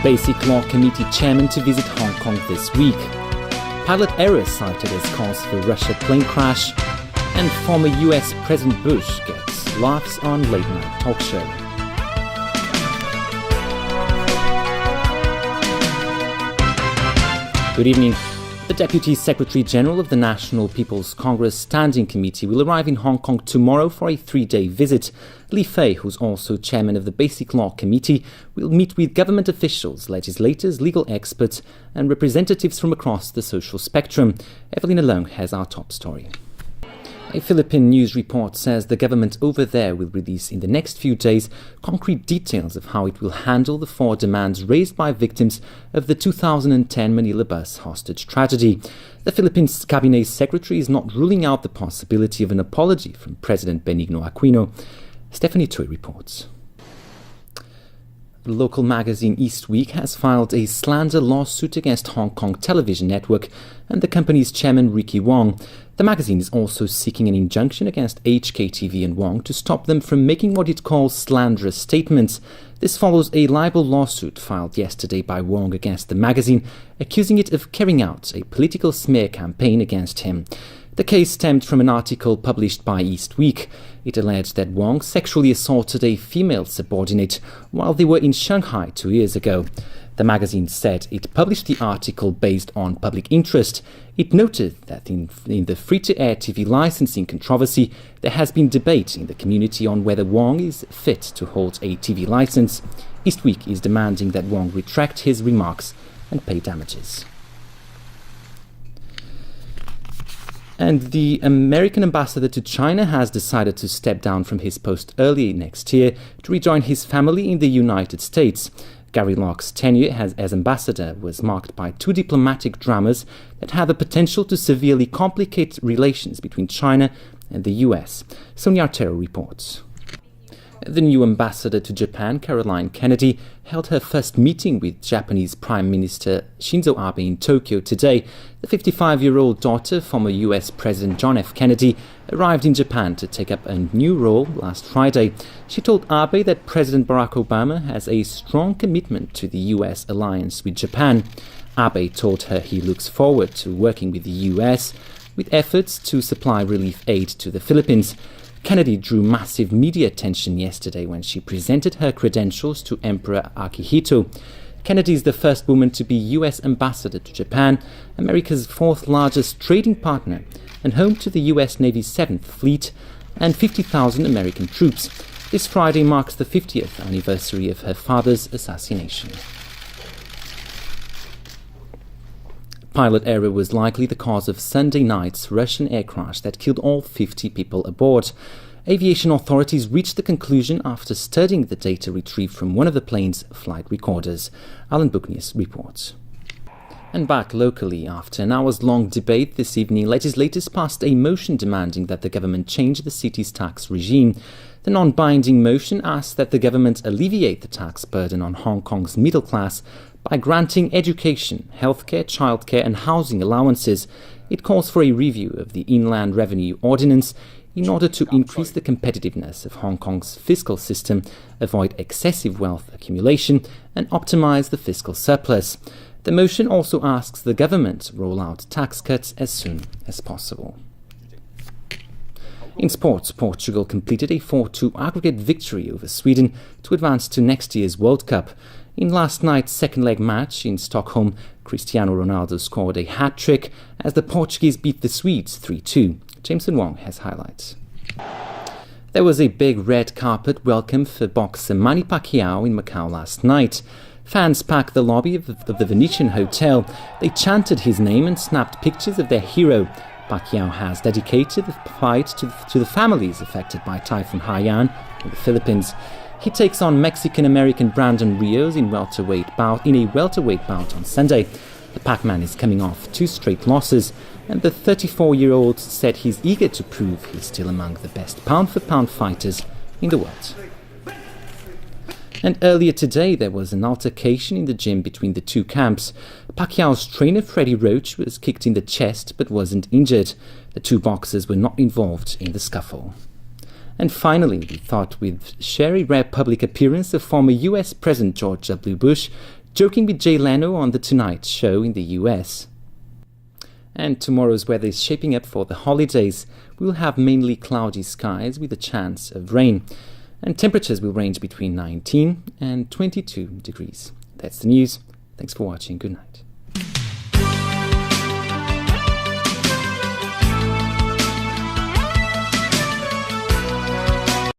Basic Law Committee chairman to visit Hong Kong this week. Pilot error cited as cause for Russia plane crash. And former US President Bush gets laughs on late-night talk show. Good evening. The Deputy Secretary-General of the National People's Congress Standing Committee will arrive in Hong Kong tomorrow for a 3-day visit. Li Fei, who's also chairman of the Basic Law Committee, will meet with government officials, legislators, legal experts and representatives from across the social spectrum. Evelina Leung has our top story. A Philippine news report says the government over there will release in the next few days concrete details of how it will handle the 4 demands raised by victims of the 2010 Manila bus hostage tragedy. The Philippines Cabinet Secretary is not ruling out the possibility of an apology from President Benigno Aquino. Stephanie Toy reports. The local magazine East Week has filed a slander lawsuit against Hong Kong Television Network and the company's chairman Ricky Wong. The magazine is also seeking an injunction against HKTV and Wong to stop them from making what it calls slanderous statements. This follows a libel lawsuit filed yesterday by Wong against the magazine, accusing it of carrying out a political smear campaign against him. The case stemmed from an article published by East Week. It alleged that Wong sexually assaulted a female subordinate while they were in Shanghai 2 years ago. The magazine said it published the article based on public interest. It noted that in the free-to-air TV licensing controversy, there has been debate in the community on whether Wong is fit to hold a TV license. East Week is demanding that Wong retract his remarks and pay damages. And the American ambassador to China has decided to step down from his post early next year to rejoin his family in the United States. Gary Locke's tenure as ambassador was marked by 2 diplomatic dramas that had the potential to severely complicate relations between China and the US. Sonia Artero reports. The new ambassador to Japan, Caroline Kennedy, held her first meeting with Japanese Prime Minister Shinzo Abe in Tokyo today. The 55-year-old daughter, former US President John F. Kennedy, arrived in Japan to take up a new role last Friday. She told Abe that President Barack Obama has a strong commitment to the US alliance with Japan. Abe told her he looks forward to working with the US with efforts to supply relief aid to the Philippines. Kennedy drew massive media attention yesterday when she presented her credentials to Emperor Akihito. Kennedy is the first woman to be US ambassador to Japan, America's 4th largest trading partner, and home to the US Navy's 7th Fleet and 50,000 American troops. This Friday marks the 50th anniversary of her father's assassination. Pilot error was likely the cause of Sunday night's Russian air crash that killed all 50 people aboard. Aviation authorities reached the conclusion after studying the data retrieved from one of the plane's flight recorders. Alan Buknius reports. And back locally, after an hours-long debate this evening, legislators passed a motion demanding that the government change the city's tax regime. The non-binding motion asks that the government alleviate the tax burden on Hong Kong's middle class by granting education, healthcare, childcare and housing allowances. It calls for a review of the Inland Revenue Ordinance in order to increase the competitiveness of Hong Kong's fiscal system, avoid excessive wealth accumulation and optimize the fiscal surplus. The motion also asks the government to roll out tax cuts as soon as possible. In sports, Portugal completed a 4-2 aggregate victory over Sweden to advance to next year's World Cup. In last night's second-leg match in Stockholm, Cristiano Ronaldo scored a hat-trick as the Portuguese beat the Swedes 3-2. Jameson Wong has highlights. There was a big red carpet welcome for boxer Manny Pacquiao in Macau last night. Fans packed the lobby of the Venetian Hotel. They chanted his name and snapped pictures of their hero. Pacquiao has dedicated the fight to the families affected by Typhoon Haiyan in the Philippines. He takes on Mexican-American Brandon Rios in a welterweight bout on Sunday. The Pac-Man is coming off 2 straight losses, and the 34-year-old said he's eager to prove he's still among the best pound-for-pound fighters in the world. And earlier today, there was an altercation in the gym between the two camps. Pacquiao's trainer, Freddie Roach, was kicked in the chest but wasn't injured. The two boxers were not involved in the scuffle. And finally, we thought we'd share a rare public appearance of former US President George W. Bush joking with Jay Leno on The Tonight Show in the US. And tomorrow's weather is shaping up for the holidays. We'll have mainly cloudy skies with a chance of rain. And temperatures will range between 19 and 22 degrees. That's the news. Thanks for watching. Good night.